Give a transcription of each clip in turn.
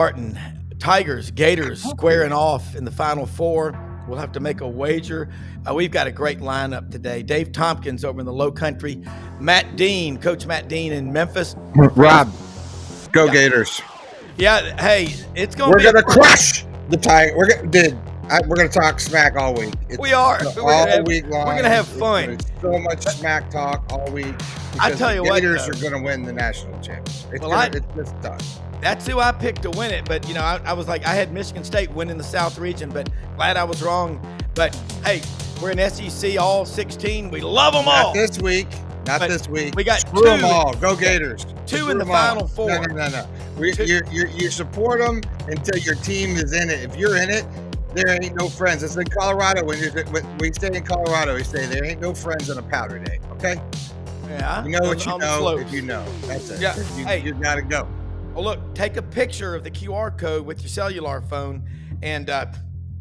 Martin, Tigers, Gators squaring off in the Final Four. We'll have to make a wager. We've got a great lineup today. Dave Tompkins over in the Low Country. Matt Dean, Coach Matt Dean in Memphis. Rob, go Gators. Yeah, hey, it's going to be. We're going to crush the Tigers. We're going to talk smack all week. We are. All week long. We're going to have fun. So much smack talk all week. I tell you the what, Gators are going to win the national championship. It's just done. That's who I picked to win it. But, you know, I was like, I had Michigan State winning the South region, but glad I was wrong. But, hey, we're in SEC all 16. We love them all. Not this week. This week. We got Screw them all. Go Gators. Two in the Final Four. No. You support them until your team is in it. If you're in it, there ain't no friends. It's in Colorado. When we stay in Colorado, we say there ain't no friends on a powder day. Okay? Yeah. You know what you know if you know. That's it. Yeah. You got to go. Well, look, take a picture of the QR code with your cellular phone and to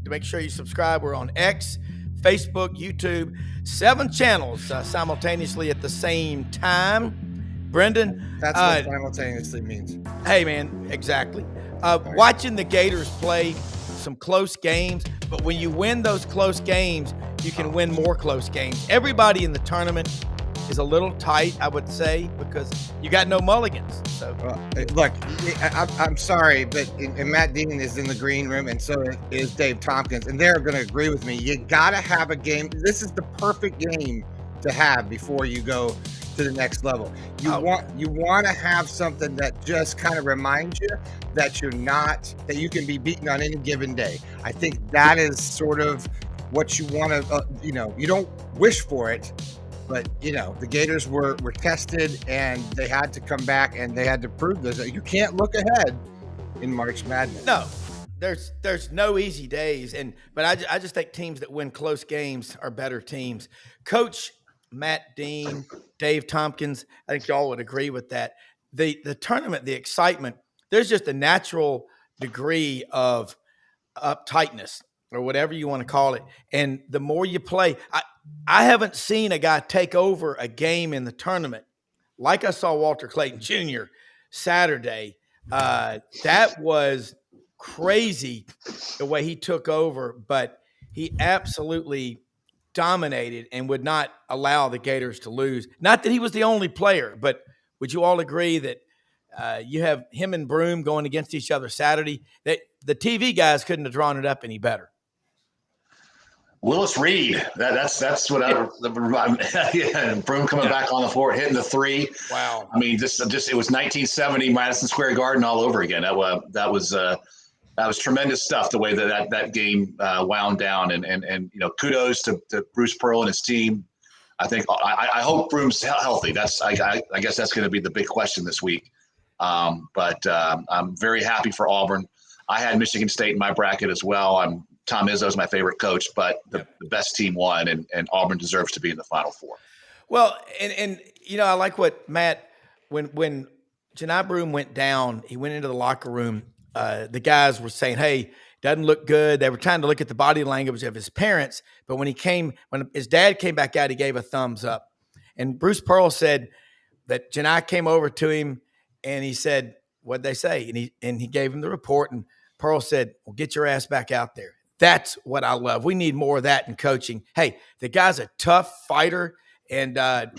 make sure you subscribe. We're on X, Facebook, YouTube, 7 channels simultaneously at the same time. Brendan. That's what simultaneously means. Hey, man, exactly. Watching the Gators play some close games, but when you win those close games, you can win more close games. Everybody in the tournament is a little tight, I would say, because you got no mulligans. So, look, I'm sorry, but and Matt Dean is in the green room, and so is Dave Tompkins, and they're going to agree with me. You got to have a game. This is the perfect game to have before you go to the next level. You want to have something that just kind of reminds you that that you can be beaten on any given day. I think that is sort of what you want to. You don't wish for it. But, the Gators were tested, and they had to come back, and they had to prove this. You can't look ahead in March Madness. No, there's no easy days. But I just think teams that win close games are better teams. Coach Matt Dean, Dave Tompkins, I think y'all would agree with that. The tournament, the excitement, there's just a natural degree of uptightness or whatever you want to call it. And the more you play, I haven't seen a guy take over a game in the tournament like I saw Walter Clayton Jr. Saturday. That was crazy the way he took over, but he absolutely dominated and would not allow the Gators to lose. Not that he was the only player, but would you all agree that you have him and Broom going against each other Saturday? That the TV guys couldn't have drawn it up any better. Willis Reed, that's what Broom coming back on the floor, hitting the 3. Wow. I mean, just it was 1970 Madison Square Garden all over again. That was tremendous stuff. The way that game wound down, and kudos to Bruce Pearl and his team. I think I hope Broom's healthy. I guess that's going to be the big question this week. But I'm very happy for Auburn. I had Michigan State in my bracket as well. Tom Izzo's my favorite coach, but the best team won, and Auburn deserves to be in the Final Four. Well, and I like what Matt, when Janai Broom went down, he went into the locker room. The guys were saying, hey, doesn't look good. They were trying to look at the body language of his parents, but when his dad came back out, he gave a thumbs up. And Bruce Pearl said that Janai came over to him and he said, what'd they say? And he gave him the report, and Pearl said, well, get your ass back out there. That's what I love. We need more of that in coaching. Hey, the guy's a tough fighter, and at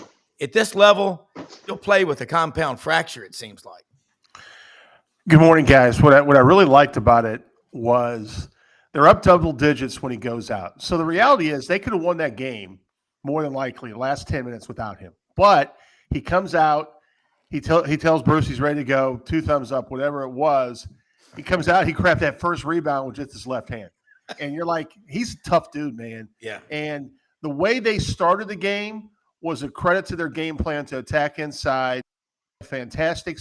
this level, he'll play with a compound fracture, it seems like. Good morning, guys. What I really liked about it was they're up double digits when he goes out. So the reality is they could have won that game more than likely the last 10 minutes without him. But he comes out, he tells Bruce he's ready to go, 2 thumbs up, whatever it was. He comes out, he grabbed that first rebound with just his left hand. And you're like, he's a tough dude, man. Yeah. And the way they started the game was a credit to their game plan to attack inside. Fantastic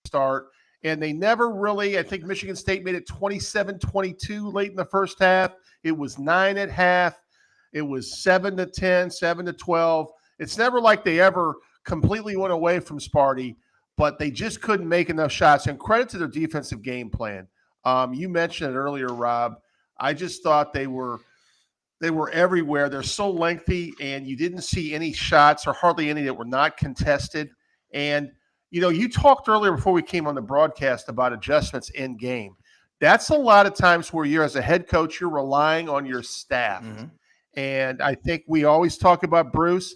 start. And they never really, I think Michigan State made it 27-22 late in the first half. It was 9 at half. It was 7-10, 7-12. It's never like they ever completely went away from Sparty, but they just couldn't make enough shots. And credit to their defensive game plan. You mentioned it earlier, Rob. I just thought they were everywhere. They're so lengthy, and you didn't see any shots or hardly any that were not contested. And You talked earlier before we came on the broadcast about adjustments in game. That's a lot of times where you're, as a head coach, you're relying on your staff. Mm-hmm. And I think we always talk about Bruce.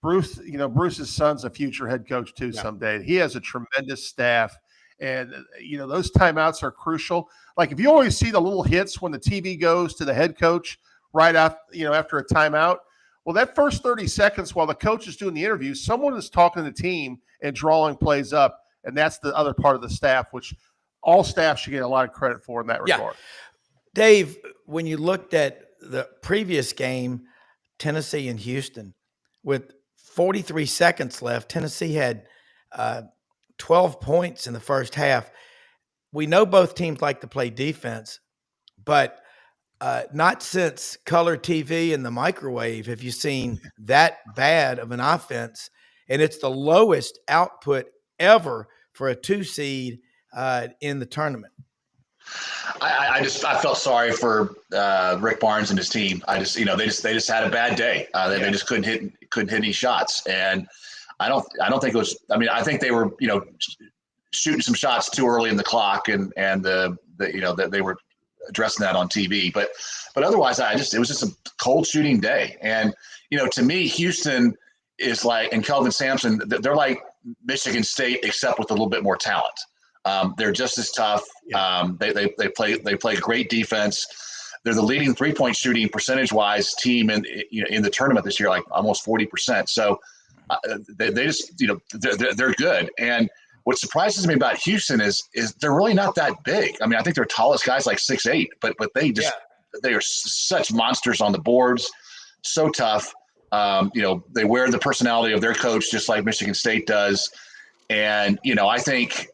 Bruce's son's a future head coach too someday. He has a tremendous staff. And, those timeouts are crucial. Like if you always see the little hits when the TV goes to the head coach right after a timeout, well, that first 30 seconds while the coach is doing the interview, someone is talking to the team and drawing plays up. And that's the other part of the staff, which all staff should get a lot of credit for in that regard. Dave, when you looked at the previous game, Tennessee and Houston, with 43 seconds left, Tennessee had 12 points in the first half. We know both teams like to play defense, but not since color TV and the microwave have you seen that bad of an offense. And it's the lowest output ever for a 2 seed in the tournament. I felt sorry for Rick Barnes and his team. They just had a bad day. They just couldn't hit any shots, and I don't think it was. I mean, I think they were shooting some shots too early in the clock, and that they were addressing that on TV. But otherwise, it was just a cold shooting day, and to me, Houston is like, and Kelvin Sampson, they're like Michigan State except with a little bit more talent. They're just as tough. They play great defense. They're the leading 3-point shooting percentage-wise team in the tournament this year, like almost 40%. So they just they're good. And what surprises me about Houston is they're really not that big. I mean, I think their tallest guy's like 6'8", but they are such monsters on the boards, so tough. They wear the personality of their coach just like Michigan State does. And, I think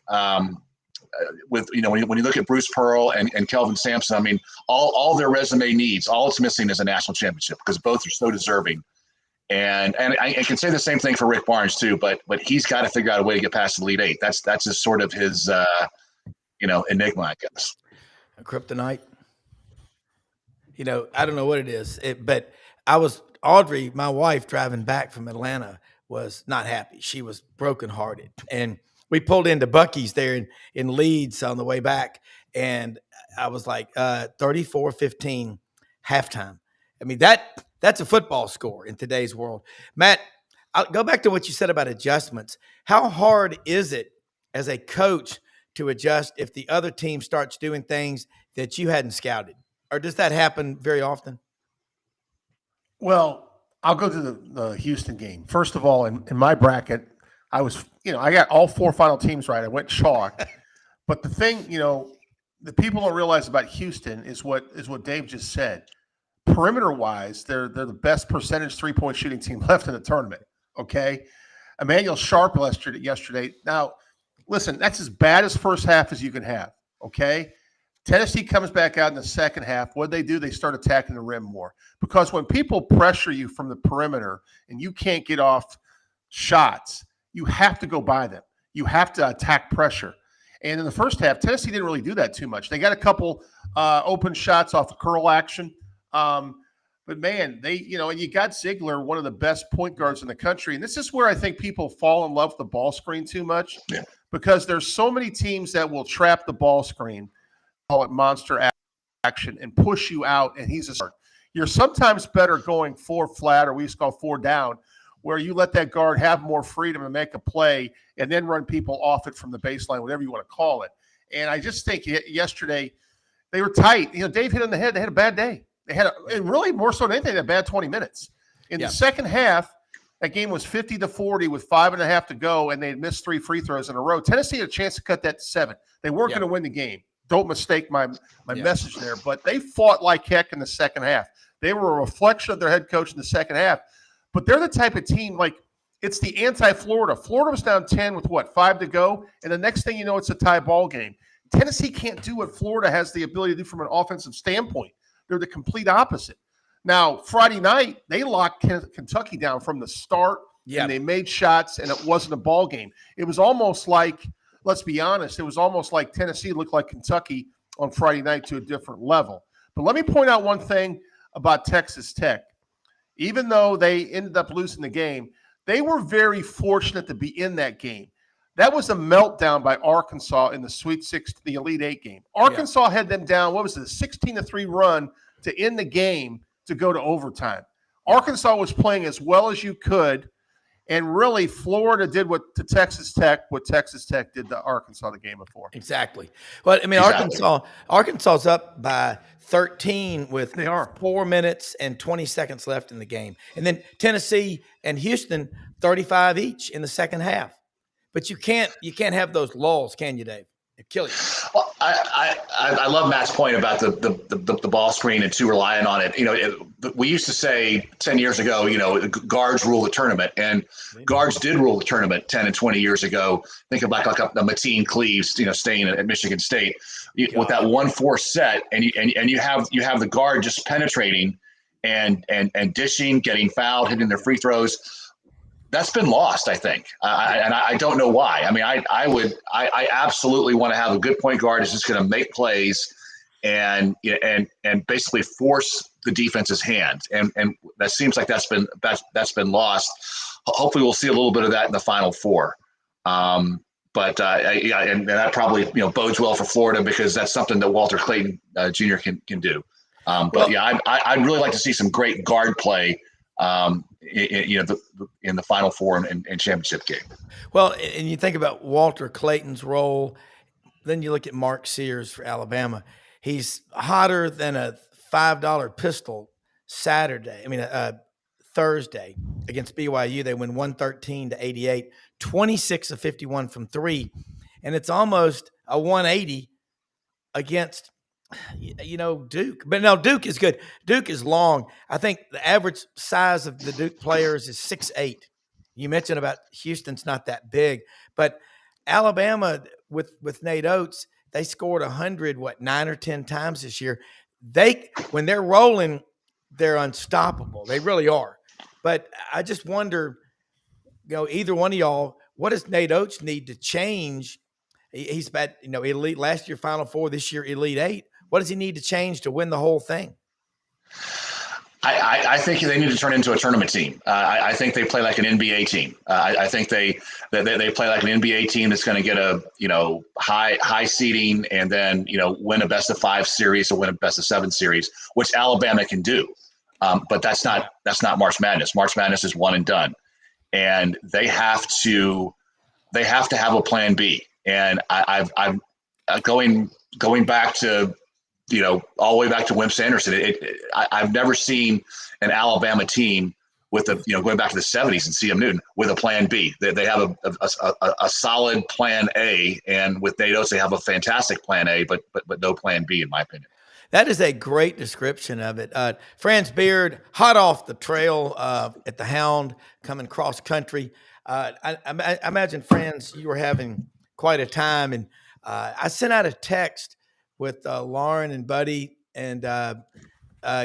when you look at Bruce Pearl and Kelvin Sampson, I mean, all their resume needs, all it's missing is a national championship because both are so deserving. And I can say the same thing for Rick Barnes too, but he's got to figure out a way to get past the Elite Eight. That's just sort of his, enigma, I guess. A kryptonite. I don't know what it is, but Audrey, my wife, driving back from Atlanta, was not happy. She was brokenhearted. And we pulled into Buc-ee's there in Leeds on the way back. And I was like, 34-15 halftime. I mean, that's a football score in today's world. Matt, I'll go back to what you said about adjustments. How hard is it as a coach to adjust if the other team starts doing things that you hadn't scouted? Or does that happen very often? Well, I'll go to the Houston game. First of all, in my bracket, I was, I got all 4 final teams right. I went chalk. But the thing, the people don't realize about Houston is what Dave just said. Perimeter-wise, they're the best percentage 3-point shooting team left in the tournament, okay? Emmanuel Sharp yesterday. Now, listen, that's as bad as first half as you can have, okay? Tennessee comes back out in the second half. What they do, they start attacking the rim more. Because when people pressure you from the perimeter and you can't get off shots, you have to go by them. You have to attack pressure. And in the first half, Tennessee didn't really do that too much. They got a couple open shots off of curl action. But, man, and you got Ziegler, one of the best point guards in the country. And this is where I think people fall in love with the ball screen too much. Yeah. Because there's so many teams that will trap the ball screen, call it monster action, and push you out, and he's a start. You're sometimes better going 4 flat, or we used to call 4 down, where you let that guard have more freedom to make a play and then run people off it from the baseline, whatever you want to call it. And I just think yesterday they were tight. Dave hit on the head. They had a bad day. They had and really more so than anything, a bad 20 minutes. In the second half, that game was 50-40 with 5.5 to go, and they had missed 3 free throws in a row. Tennessee had a chance to cut that to 7. They weren't going to win the game. Don't mistake my message there. But they fought like heck in the second half. They were a reflection of their head coach in the second half. But they're the type of team, like, it's the anti-Florida. Florida was down 10 with, 5 to go? And the next thing you know, it's a tie ball game. Tennessee can't do what Florida has the ability to do from an offensive standpoint. They're the complete opposite. Now, Friday night, they locked Kentucky down from the start, and they made shots, and it wasn't a ball game. It was almost like, let's be honest, it was almost like Tennessee looked like Kentucky on Friday night to a different level. But let me point out one thing about Texas Tech. Even though they ended up losing the game, they were very fortunate to be in that game. That was a meltdown by Arkansas in the Sweet Six, the Elite Eight game. Arkansas had them down. What was it? A 16-3 run to end the game to go to overtime. Arkansas was playing as well as you could. And really, Florida did what Texas Tech did to Arkansas the game before. Exactly. Well, I mean, Arkansas's up by 13 with 4 minutes and 20 seconds left in the game. And then Tennessee and Houston, 35 each in the second half. But you can't have those lulls, can you, Dave? It kill you. Well, I love Matt's point about the ball screen and too reliant on it. We used to say 10 years ago, guards rule the tournament, and guards did rule the tournament 10 and 20 years ago. Think of like a Mateen Cleaves, staying at Michigan State with that 1-4 set, and you have the guard just penetrating and dishing, getting fouled, hitting their free throws. That's been lost, I think, and I don't know why. I mean, I absolutely want to have a good point guard who's just going to make plays and basically force the defense's hand, and that seems like that's been lost. Hopefully, we'll see a little bit of that in the Final Four. And that probably bodes well for Florida because that's something that Walter Clayton Jr. can do. I'd really like to see some great guard play. In the Final Four and championship game. Well, and you think about Walter Clayton's role, then you look at Mark Sears for Alabama. He's hotter than a $5 pistol Thursday against BYU. They win 113-88, 26 of 51 from three. And it's almost a 180 against Duke. But no, Duke is good. Duke is long. I think the average size of the Duke players is 6'8". You mentioned about Houston's not that big, but Alabama with Nate Oates, they scored 100, 9 or 10 times this year. When they're rolling, they're unstoppable. They really are. But I just wonder, either one of y'all, what does Nate Oates need to change? He's about, elite last year, Final Four, this year, Elite Eight. What does he need to change to win the whole thing? I think they need to turn into a tournament team. I think they play like an NBA team. I think they play like an NBA team that's going to get a high seeding and then win a best of 5 series or win a best of 7 series, which Alabama can do. But that's not March Madness. March Madness is one and done, and they have to have a plan B. And I'm going back to. All the way back to Wimp Sanderson. I've never seen an Alabama team with going back to the 70s and CM Newton with a plan B. They have a solid plan A, and with Nate Oates, they have a fantastic plan A, but no plan B, in my opinion. That is a great description of it. Franz Beard, hot off the trail at the Hound, coming cross country. I imagine, Franz, you were having quite a time, and I sent out a text with Lauren and Buddy, and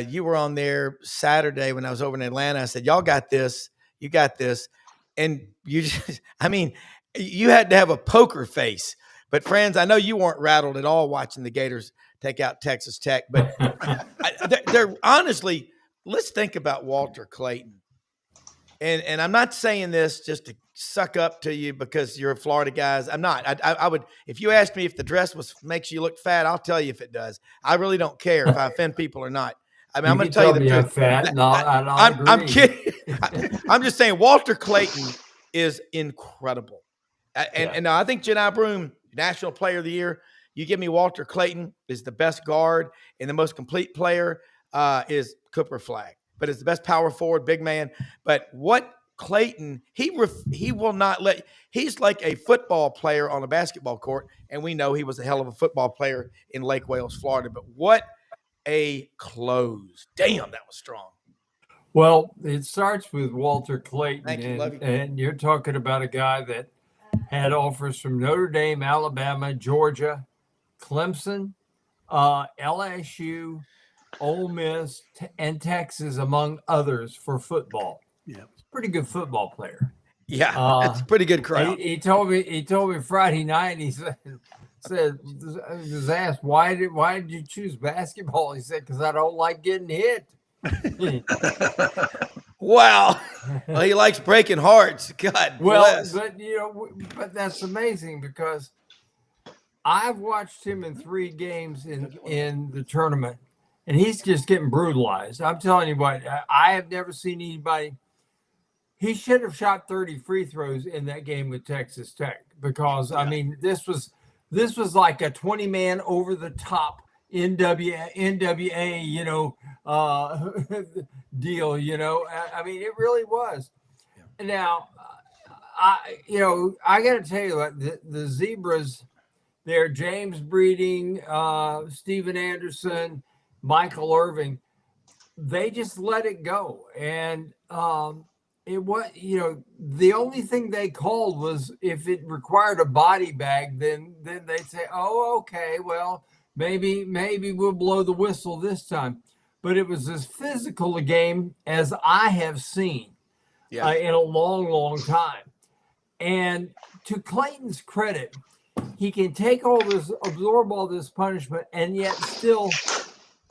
you were on there Saturday when I was over in Atlanta. I said, y'all got this. You got this. And you just, you had to have a poker face. But, friends, I know you weren't rattled at all watching the Gators take out Texas Tech. But they're honestly, let's think about Walter Clayton. And I'm not saying this just to suck up to you because you're Florida guys. I'm not. I would, if you asked me if the dress makes you look fat, I'll tell you if it does. I really don't care if I offend people or not. I'm going to tell you the truth. Fat. No, I'm kidding. I'm just saying Walter Clayton is incredible. And I think Jedi Broom, National Player of the Year. You give me Walter Clayton is the best guard, and the most complete player is Cooper Flagg. But it's the best power forward, big man. But what Clayton, he will not let – he's like a football player on a basketball court, and we know he was a hell of a football player in Lake Wales, Florida. But what a close. Damn, that was strong. Well, it starts with Walter Clayton. Thank you, love you. And you're talking about a guy that had offers from Notre Dame, Alabama, Georgia, Clemson, LSU, Ole Miss, and Texas, among others, for football. Yeah, pretty good football player. Yeah, that's a pretty good crowd. He told me Friday night, and he said was asked why did you choose basketball? He said because I don't like getting hit. Wow. Well, he likes breaking hearts. God bless. But but that's amazing because I've watched him in 3 games in the tournament, and he's just getting brutalized. I'm telling you what, I have never seen anybody. He should have shot 30 free throws in that game with Texas Tech because I mean this was like a 20-man over the top NWA deal. I mean it really was. Yeah. Now, I got to tell you what the Zebras. They're James Breeding, Steven Anderson, Michael Irving. They just let it go, and it was the only thing they called was if it required a body bag, then they'd say, oh, okay, well maybe we'll blow the whistle this time. But it was as physical a game as I have seen in a long time. And to Clayton's credit, he can absorb all this punishment, and yet still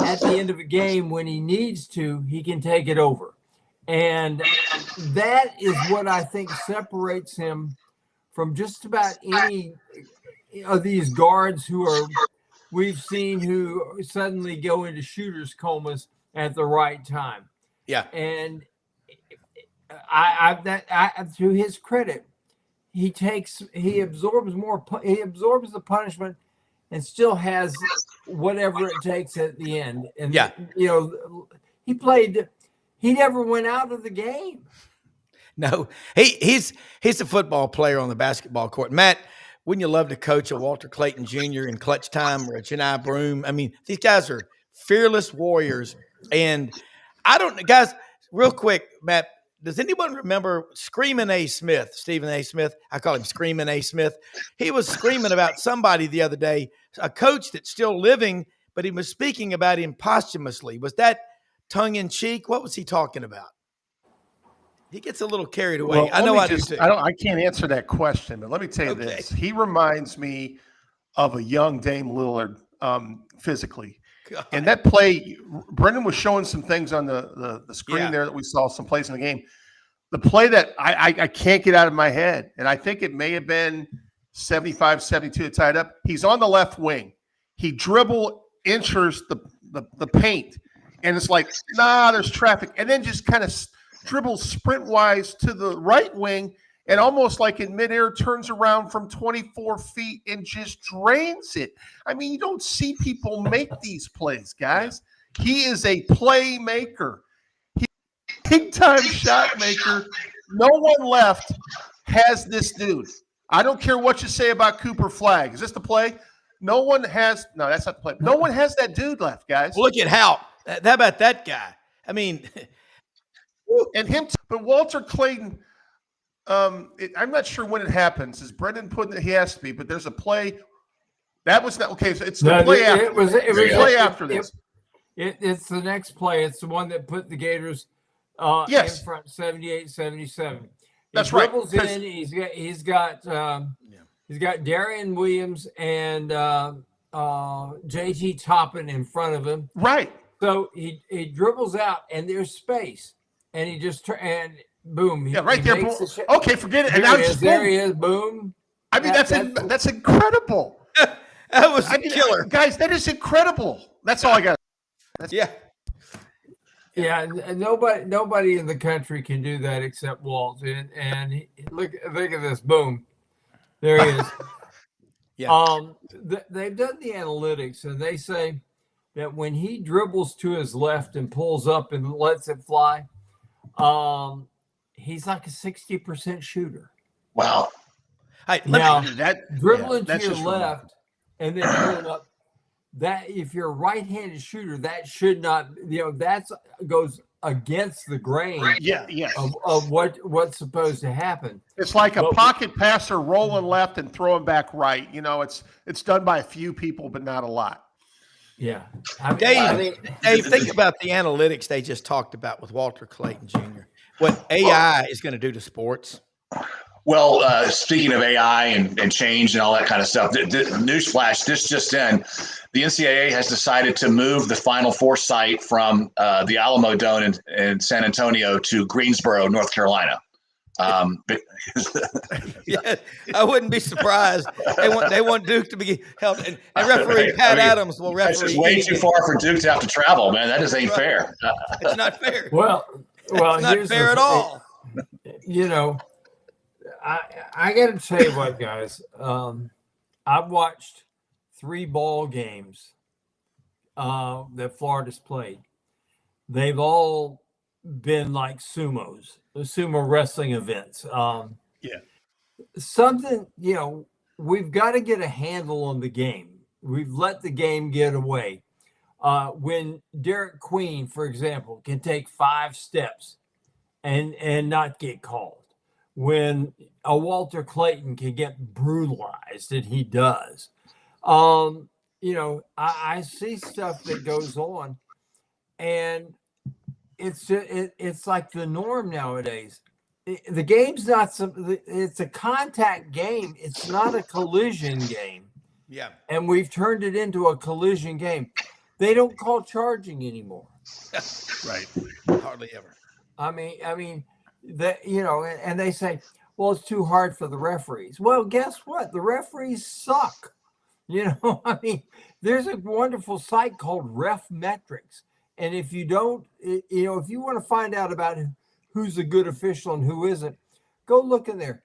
at the end of a game when he needs to, he can take it over. And that is what I think separates him from just about any of these guards we've seen who suddenly go into shooter's comas at the right time. Yeah. And I to his credit, he absorbs the punishment and still has whatever it takes at the end. And he never went out of the game. No, he's a football player on the basketball court. Matt, wouldn't you love to coach a Walter Clayton Jr. in clutch time or a Janai Broome? I mean, these guys are fearless warriors. And guys, real quick, Matt, does anyone remember Screaming A. Smith, Stephen A. Smith? I call him Screaming A. Smith. He was screaming about somebody the other day, a coach that's still living, but he was speaking about him posthumously. Was that tongue in cheek? What was he talking about? He gets a little carried away. Well, I know I do too. I can't answer that question, but let me tell you this. He reminds me of a young Dame Lillard physically. God. And that play, Brendan was showing some things on the screen there that we saw, some plays in the game. The play that I can't get out of my head, and I think it may have been 75-72 to tie it up. He's on the left wing. He enters the paint, and it's like, nah, there's traffic. And then just kind of dribbles sprint-wise to the right wing, and almost like in midair turns around from 24 feet and just drains it. I mean, you don't see people make these plays, guys. He is a playmaker. He's a big-time shot maker. No one left has this dude. I don't care what you say about Cooper Flagg. Is this the play? No, that's not the play. No one has that dude left, guys. Well, look at how about that guy? I mean, and him, but Walter Clayton, I'm not sure when it happens. Is Brendan putting it? He has to be, but there's a play. That was not okay. So it's the play after. It was play after this. It's the next play. It's the one that put the Gators in front, 78-77. That's right. Dribbles in. He's got Darian Williams and JT Toppin in front of him. Right. So he dribbles out, and there's space, and he just and boom. Right there. Okay, forget it. And now there he is. Boom. I mean, that's incredible. That was a killer, guys. That is incredible. That's all I got. Yeah. And nobody in the country can do that except Walt. And look at this. Boom. There he is. Yeah. They've done the analytics, and they say that when he dribbles to his left and pulls up and lets it fly, he's like a 60% shooter. Wow. Dribbling to your left and then pulling up, that if you're a right-handed shooter, that should not, that goes against the grain of what's supposed to happen. It's like a pocket passer rolling left and throwing back right. It's done by a few people, but not a lot. Yeah. Dave, think about the analytics they just talked about with Walter Clayton Jr. What AI is going to do to sports. Well, speaking of AI and change and all that kind of stuff, newsflash, this just in, the NCAA has decided to move the Final Four site from the Alamo Dome in San Antonio to Greensboro, North Carolina. Yeah, I wouldn't be surprised. They want Duke to be held, and referee Right. Pat Adams will That's referee. just way too far for Duke to have to travel, man. That just ain't Right. fair. It's not fair. Well, It's not here's fair at all. You know, I got to tell you what, guys. I've watched 3 ball games that Florida's played. They've all been like sumo wrestling events. Yeah. Something, we've got to get a handle on the game. We've let the game get away. When Derek Queen, for example, can take 5 steps and not get called. When a Walter Clayton can get brutalized, and he does. I see stuff that goes on, and it's like the norm nowadays. The game's not it's a contact game. It's not a collision game. Yeah. And we've turned it into a collision game. They don't call charging anymore. Right. Hardly ever. I mean that, and they say, well, it's too hard for the referees. Well, guess what? The referees suck. I mean, there's a wonderful site called Ref Metrics. And if you don't, if you want to find out about who's a good official and who isn't, go look in there.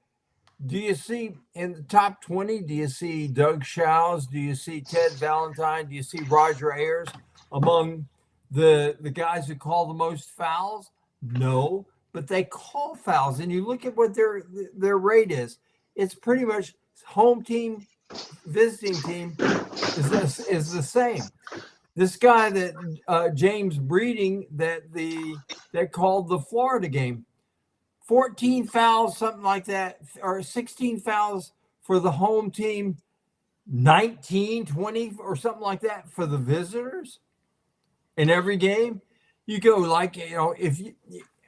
Do you see in the top 20, do you see Doug Shows? Do you see Ted Valentine? Do you see Roger Ayers among the guys who call the most fouls? No, but they call fouls. And you look at what their rate is. It's pretty much home team, visiting team is the same. This guy that James Breeding that called the Florida game, 14 fouls, something like that, or 16 fouls for the home team, 19, 20 or something like that for the visitors in every game. You go like, if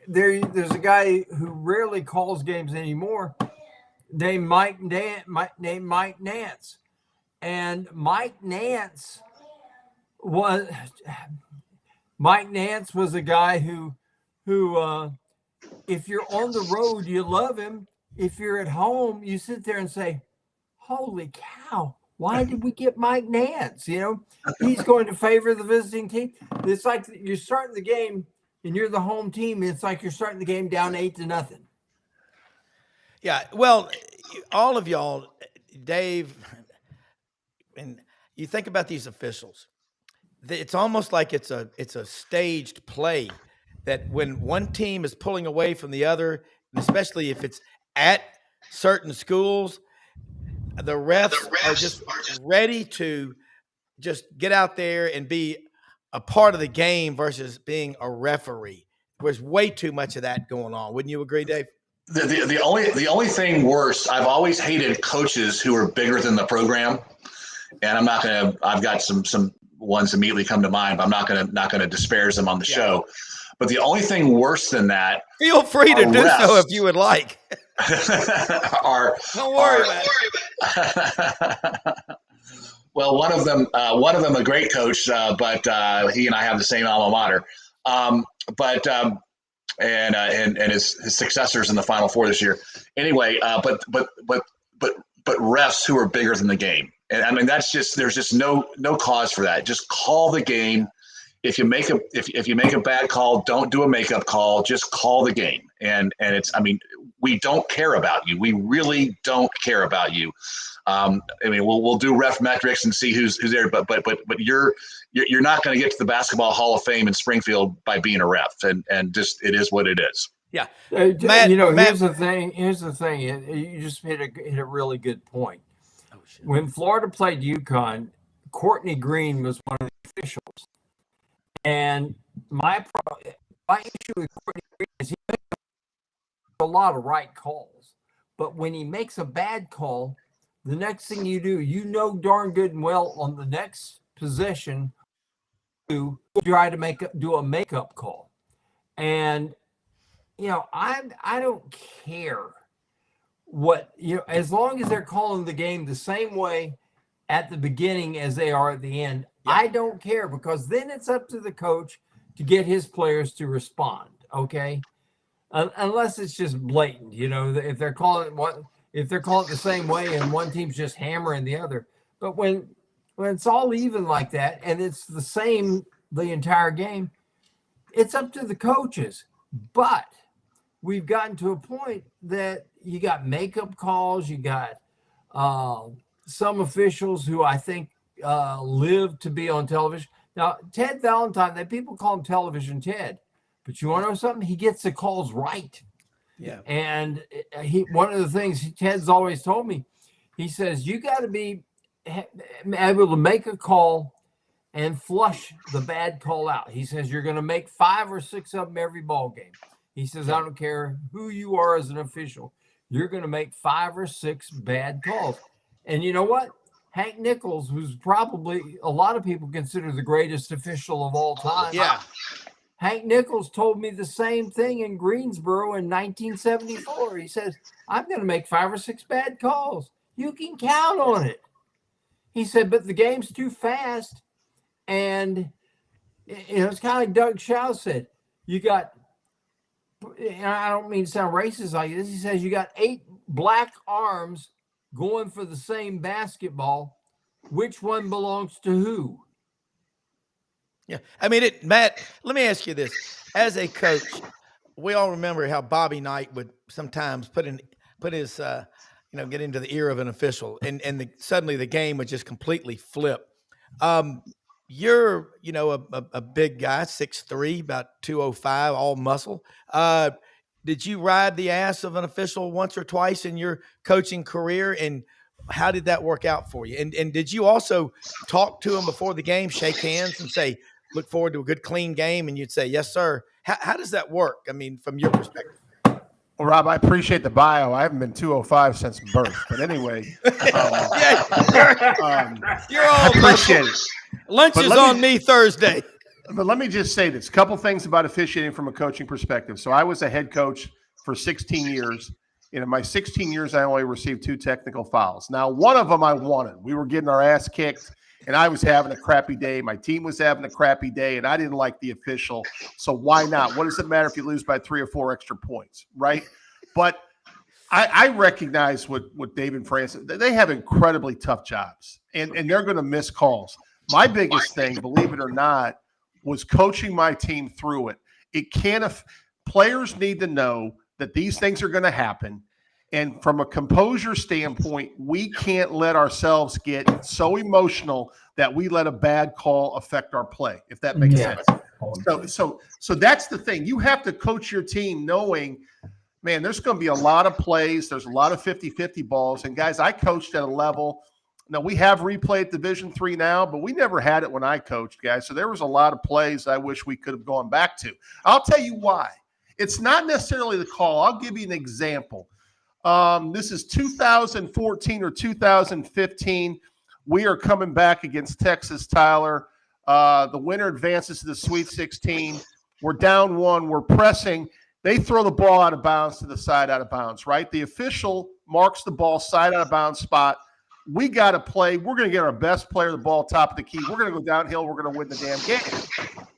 there's a guy who rarely calls games anymore named Mike Nance. And Mike Nance was a guy who if you're on the road, you love him. If you're at home, you sit there and say, holy cow, why did we get Mike Nance? He's going to favor the visiting team. It's like you're starting the game and you're the home team. It's like you're starting the game down 8-0. Yeah. Well, all of y'all, Dave, and you think about these officials, it's almost like it's a staged play that when one team is pulling away from the other, and especially if it's at certain schools, the refs are just ready to just get out there and be a part of the game versus being a referee. There's way too much of that going on. Wouldn't you agree, Dave? The only thing worse, I've always hated coaches who are bigger than the program, and I've got some ones immediately come to mind, but I'm not gonna disparage them on the show. But the only thing worse than that, feel free to do so if you would like. Don't worry about it. Well, one of them, a great coach, but he and I have the same alma mater. And his successors in the Final Four this year. Anyway, but refs who are bigger than the game, and I mean there's just no cause for that. Just call the game. If you make a bad call, don't do a makeup call. Just call the game. And we don't care about you. We really don't care about you. We'll do ref metrics and see who's there, but you're not going to get to the Basketball Hall of Fame in Springfield by being a ref, and just it is what it is. Yeah, Matt, here's the thing. You just hit a really good point. Oh, shit. When Florida played UConn, Courtney Green was one of the officials, and my issue with Courtney Green is he makes a lot of right calls, but when he makes a bad call, the next thing you do, darn good and well on the next possession to try to do a makeup call. And I don't care as long as they're calling the game the same way at the beginning as they are at the end, I don't care, because then it's up to the coach to get his players to respond. Okay. Unless it's just blatant, if they're calling it the same way and one team's just hammering the other. But when it's all even like that and it's the same the entire game, it's up to the coaches. But we've gotten to a point that you got makeup calls, you got some officials who I think live to be on television. Now, Ted Valentine, people call him Television Ted, but you want to know something? He gets the calls right. Yeah. And one of the things Ted's always told me, he says, you got to be able to make a call and flush the bad call out. He says, you're going to make 5 or 6 of them every ball game. He says, I don't care who you are as an official, you're going to make 5 or 6 bad calls. And you know what? Hank Nichols, who's probably a lot of people consider the greatest official of all time. Yeah. Hank Nichols told me the same thing in Greensboro in 1974. He says, I'm going to make 5 or 6 bad calls. You can count on it. He said, but the game's too fast. And it's kind of like Doug Shaw said, you got, and I don't mean to sound racist like this, he says you got 8 black arms going for the same basketball. Which one belongs to who? Yeah. I mean, Matt, let me ask you this. As a coach, we all remember how Bobby Knight would sometimes put his, get into the ear of an official, and suddenly the game would just completely flip. You're, a big guy, 6'3", about 205, all muscle. Did you ride the ass of an official once or twice in your coaching career? And how did that work out for you? And did you also talk to him before the game, shake hands and say, look forward to a good, clean game? And you'd say, yes, sir. How does that work? I mean, from your perspective. Well, Rob, I appreciate the bio. I haven't been 205 since birth. But anyway. You're all appreciate it. Lunch is on me Thursday. But let me just say this. A couple things about officiating from a coaching perspective. So I was a head coach for 16 years. In my 16 years, I only received 2 technical fouls. Now, one of them I wanted. We were getting our ass kicked, and I was having a crappy day. My team was having a crappy day, and I didn't like the official. So why not? What does it matter if you lose by 3 or 4 extra points, right? But I recognize what Dave and Francis, they have incredibly tough jobs, and they're going to miss calls. My biggest thing, believe it or not, was coaching my team through it. Players need to know that these things are going to happen. And from a composure standpoint, we can't let ourselves get so emotional that we let a bad call affect our play, if that makes sense. So that's the thing. You have to coach your team knowing, man, there's going to be a lot of plays. There's a lot of 50-50 balls. And guys, I coached at a level. Now, we have replay at Division III now, but we never had it when I coached, guys. So there was a lot of plays I wish we could have gone back to. I'll tell you why. It's not necessarily the call. I'll give you an example. This is 2014 or 2015. We are coming back against Texas, Tyler. The winner advances to the Sweet 16. We're down 1. We're pressing. They throw the ball out of bounds to the side out of bounds, right? The official marks the ball side out of bounds spot. We got to play. We're going to get our best player the ball top of the key. We're going to go downhill. We're going to win the damn game.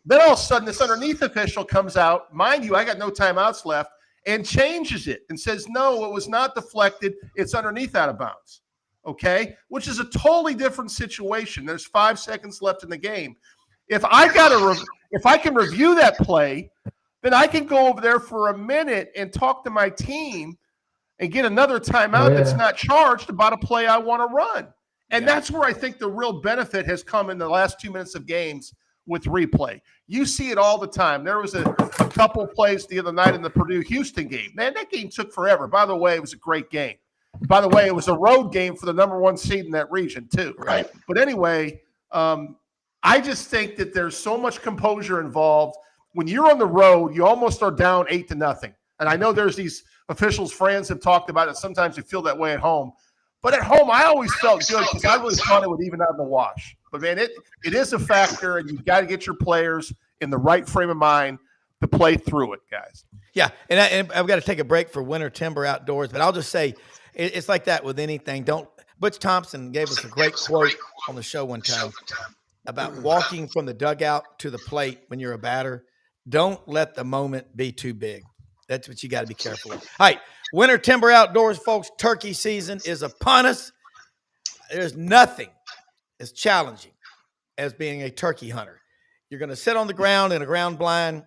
Then all of a sudden, this underneath official comes out. Mind you, I got no timeouts left, and changes it and says, no, it was not deflected. It's underneath out of bounds. Okay? Which is a totally different situation. There's 5 seconds left in the game. If I can review that play, then I can go over there for a minute and talk to my team and get another timeout that's not charged about a play I want to run. And that's where I think the real benefit has come in the last 2 minutes of games with replay. You see it all the time. There was a couple plays the other night in the Purdue-Houston game. Man, that game took forever. By the way, it was a great game. By the way, it was a road game for the number 1 seed in that region too. Right. But anyway, I just think that there's so much composure involved. When you're on the road, you almost are down 8-0. And I know there's these officials, friends have talked about it. Sometimes you feel that way at home. But at home, I always felt good because I really thought it would even out in the wash. But, man, it is a factor, and you've got to get your players in the right frame of mind to play through it, guys. Yeah, and I've got to take a break for winter timber outdoors. But I'll just say, it's like that with anything. Don't Butch Thompson gave us a great quote on the show one time about walking from the dugout to the plate when you're a batter. Don't let the moment be too big. That's what you got to be careful of. All right, Winter Timber Outdoors, folks. Turkey season is upon us. There's nothing as challenging as being a turkey hunter. You're going to sit on the ground in a ground blind.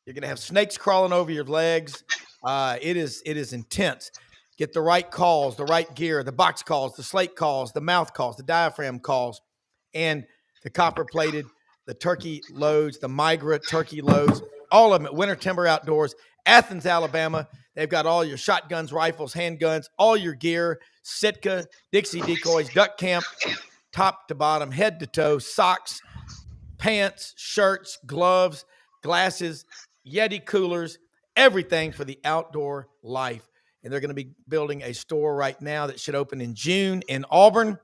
You're going to have snakes crawling over your legs. It is intense. Get the right calls, the right gear, the box calls, the slate calls, the mouth calls, the diaphragm calls, and the copper-plated, the turkey loads, the migra turkey loads, all of them at Winter Timber Outdoors, Athens, Alabama. They've got all your shotguns, rifles, handguns, all your gear, Sitka, Dixie decoys, duck camp, top to bottom, head to toe, socks, pants, shirts, gloves, glasses, Yeti coolers, everything for the outdoor life. And they're going to be building a store right now that should open in June in Auburn. And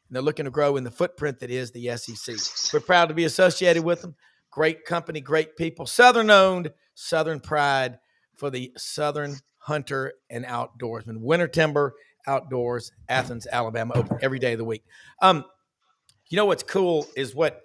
they're looking to grow in the footprint that is the SEC. We're proud to be associated with them. Great company, great people. Southern owned, Southern pride for the Southern hunter and outdoorsman. Winter Timber Outdoors, Athens, Alabama, open every day of the week. You know what's cool is what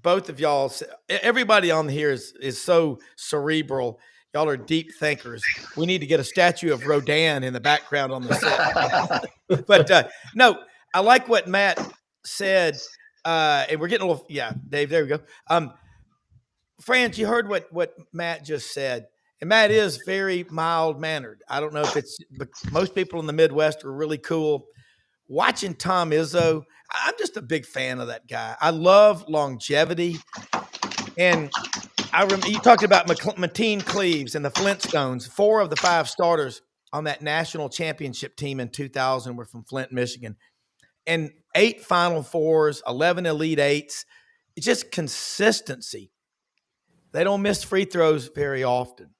both of y'all, everybody on here is so cerebral. Y'all are deep thinkers. We need to get a statue of Rodin in the background on the set. But no, I like what Matt said. And we're getting a little, yeah, Dave, there we go. Franz, you heard what Matt just said. And Matt is very mild-mannered. I don't know if it's – but most people in the Midwest are really cool. Watching Tom Izzo, I'm just a big fan of that guy. I love longevity. And you talked about Mateen Cleaves and the Flintstones. 4 of the 5 starters on that national championship team in 2000 were from Flint, Michigan. And 8 Final Fours, 11 Elite Eights. It's just consistency. They don't miss free throws very often.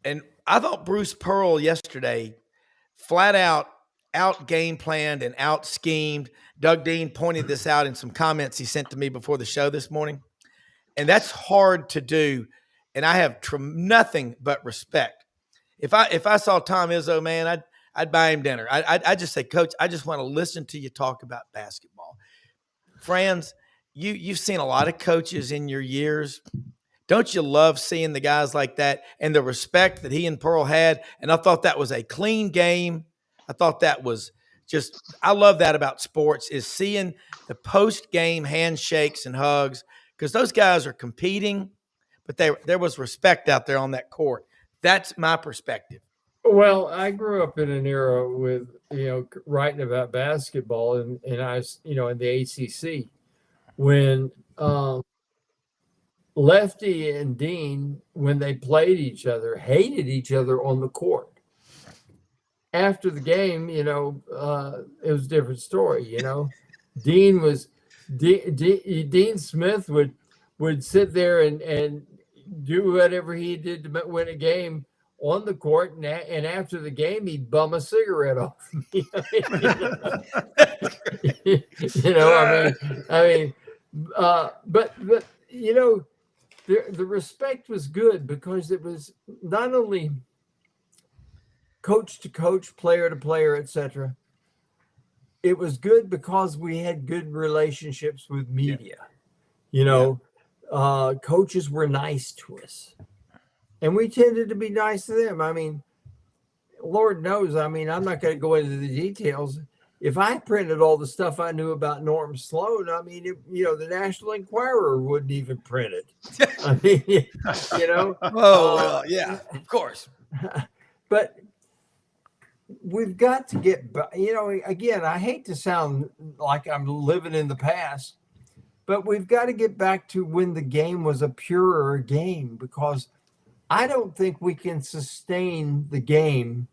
And I thought Bruce Pearl yesterday flat out game planned and out schemed. Doug Dean pointed this out in some comments he sent to me before the show this morning. And that's hard to do. And I have nothing but respect. If I saw Tom Izzo, man, I'd buy him dinner. I'd just say, Coach, I just want to listen to you talk about basketball. Franz, you've seen a lot of coaches in your years. Don't you love seeing the guys like that and the respect that he and Pearl had? And I thought that was a clean game. I thought that was just – I love that about sports is seeing the post-game handshakes and hugs because those guys are competing, but there was respect out there on that court. That's my perspective. Well, I grew up in an era with, writing about basketball and I was, in the ACC when Lefty and Dean, when they played each other, hated each other on the court. After the game, it was a different story. Dean Smith would sit there and do whatever he did to win a game on the court, and after the game, he'd bum a cigarette off me. But the respect was good because it was not only coach to coach, player to player, etc. It was good because we had good relationships with media. Coaches were nice to us. And we tended to be nice to them. I mean, Lord knows, I'm not going to go into the details. If I printed all the stuff I knew about Norm Sloan, the National Enquirer wouldn't even print it. Yeah, of course. But we've got to get, again, I hate to sound like I'm living in the past, but we've got to get back to when the game was a purer game because I don't think we can sustain the game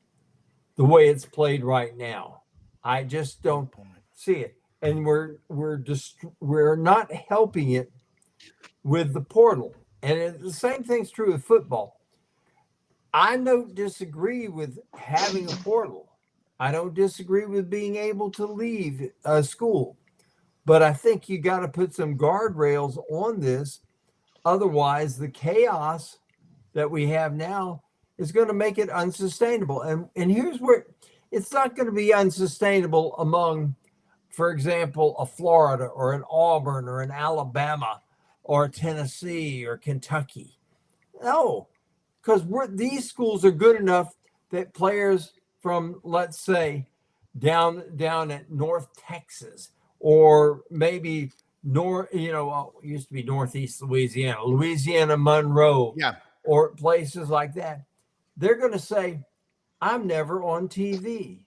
the way it's played right now. I just don't see it. And we're not helping it with the portal. And the same thing's true with football. I don't disagree with having a portal. I don't disagree with being able to leave a school. But I think you got to put some guardrails on this. Otherwise, the chaos that we have now is going to make it unsustainable. And here's where, it's not going to be unsustainable among, for example, a Florida or an Auburn or an Alabama or Tennessee or Kentucky. No, because these schools are good enough that players from, let's say, down at North Texas, or maybe used to be Northeast Louisiana Monroe, Yeah. or places like that, they're going to say, I'm never on TV.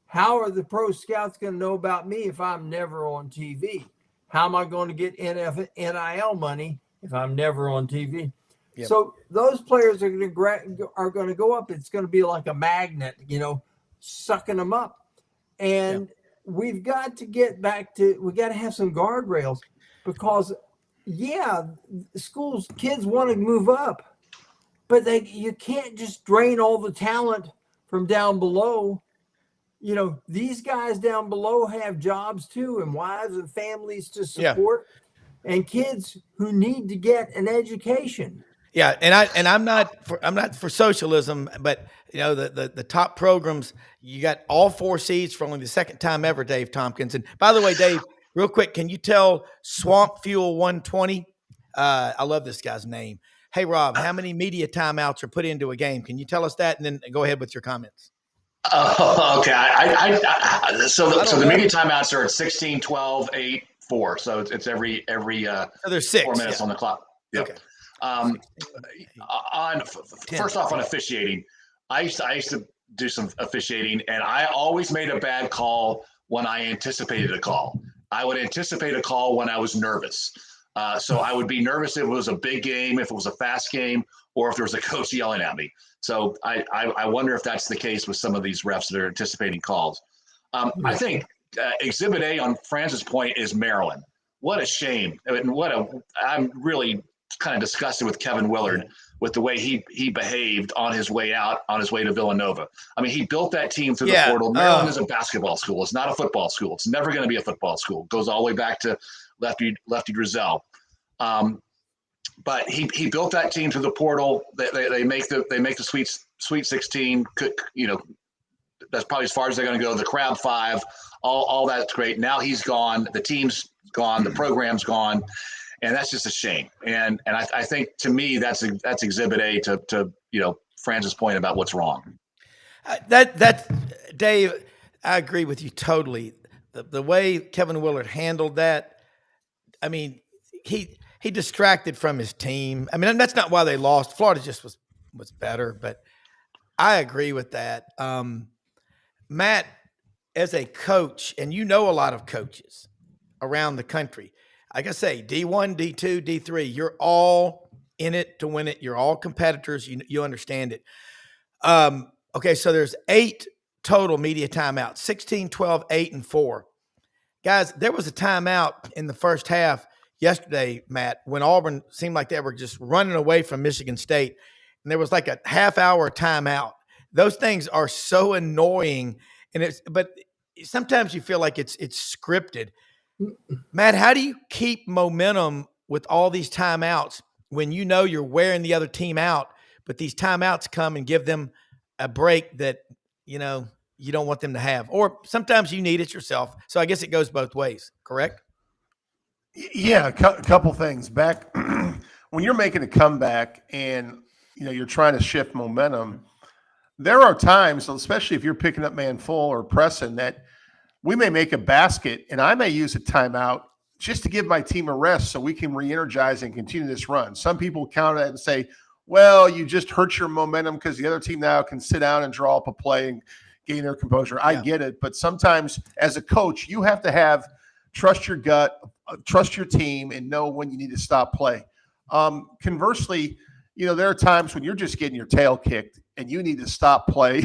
How are the pro scouts going to know about me if I'm never on TV? How am I going to get NIL money if I'm never on TV? Yep. So those players are going to go up. It's going to be like a magnet, sucking them up. And we've got to get back to, we got to have some guardrails, because kids want to move up, but you can't just drain all the talent from down below. These guys down below have jobs too, and wives and families to support, and kids who need to get an education. Yeah, and I'm not for socialism, but the top programs, you got all 4 seeds for only the second time ever, Dave Tompkins. And by the way, Dave, real quick, can you tell Swamp Fuel 120? I love this guy's name. Hey Rob, how many media timeouts are put into a game? Can you tell us that, and then go ahead with your comments? Oh, okay. So the media timeouts are at 16, 12, 8, 4. So it's every so there's 6 4 minutes on the clock. Yep. Okay. First off, on officiating, I used to do some officiating, and I always made a bad call when I anticipated a call. I would anticipate a call when I was nervous. So I would be nervous if it was a big game, if it was a fast game, or if there was a coach yelling at me. So I wonder if that's the case with some of these refs that are anticipating calls. I think Exhibit A, on Francis' point, is Maryland. What a shame. I'm really kind of disgusted with Kevin Willard, with the way he behaved on his way out, on his way to Villanova. I mean, he built that team through the portal. Maryland is a basketball school. It's not a football school. It's never going to be a football school. It goes all the way back to Lefty Driesell. But he built that team through the portal. They make the Sweet 16. That's probably as far as they're going to go. The Crab 5, all that's great. Now he's gone. The team's gone. The program's gone, and that's just a shame. And I think, to me, that's Exhibit A to Francis' point about what's wrong. That Dave, I agree with you totally. The way Kevin Willard handled that, I mean, he distracted from his team. I mean, that's not why they lost. Florida just was better, but I agree with that. Matt, as a coach, and a lot of coaches around the country, like I say, D1, D2, D3, you're all in it to win it. You're all competitors. You understand it. Okay, so there's 8 total media timeouts, 16, 12, 8, and 4. Guys, there was a timeout in the first half yesterday, Matt, when Auburn seemed like they were just running away from Michigan State, and there was like a half-hour timeout. Those things are so annoying, but sometimes you feel like it's scripted. Matt, how do you keep momentum with all these timeouts when you're wearing the other team out, but these timeouts come and give them a break that you don't want them to have, or sometimes you need it yourself? So I guess it goes both ways, correct? Yeah, a couple things. Back when you're making a comeback and you're trying to shift momentum, there are times, especially if you're picking up man full or pressing, that we may make a basket and I may use a timeout just to give my team a rest so we can re-energize and continue this run. Some people counter that and say, well, you just hurt your momentum because the other team now can sit down and draw up a play and gain their composure. I get it, but sometimes as a coach, you have to trust your gut, trust your team, and know when you need to stop play. Conversely, there are times when you're just getting your tail kicked and you need to stop play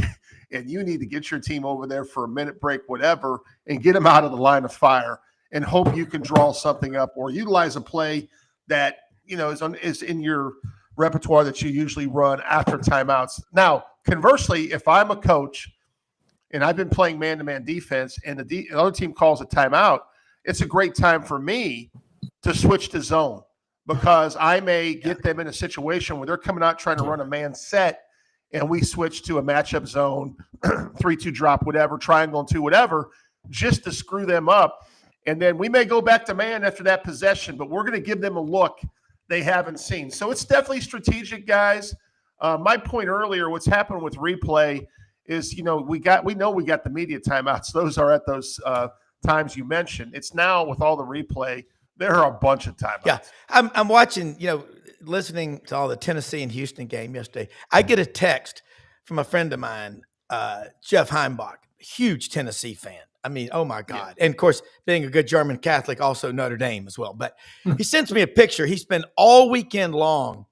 and you need to get your team over there for a minute break, whatever, and get them out of the line of fire and hope you can draw something up or utilize a play that, is in your repertoire that you usually run after timeouts. Now, conversely, if I'm a coach and I've been playing man-to-man defense and the other team calls a timeout, it's a great time for me to switch to zone, because I may get them in a situation where they're coming out trying to run a man set, and we switch to a matchup zone, 3-2 drop, whatever, triangle and 2, whatever, just to screw them up. And then we may go back to man after that possession, but we're going to give them a look they haven't seen. So it's definitely strategic, guys. My point earlier, what's happened with replay is, we know we got the media timeouts. Those are at those times you mentioned. It's now with all the replay, there are a bunch of timeouts. Yeah, I'm watching, listening to all the Tennessee and Houston game yesterday. I get a text from a friend of mine, Jeff Heimbach, huge Tennessee fan. I mean, oh my God. Yeah. And of course, being a good German Catholic, also Notre Dame as well. But he sends me a picture. He's been all weekend long.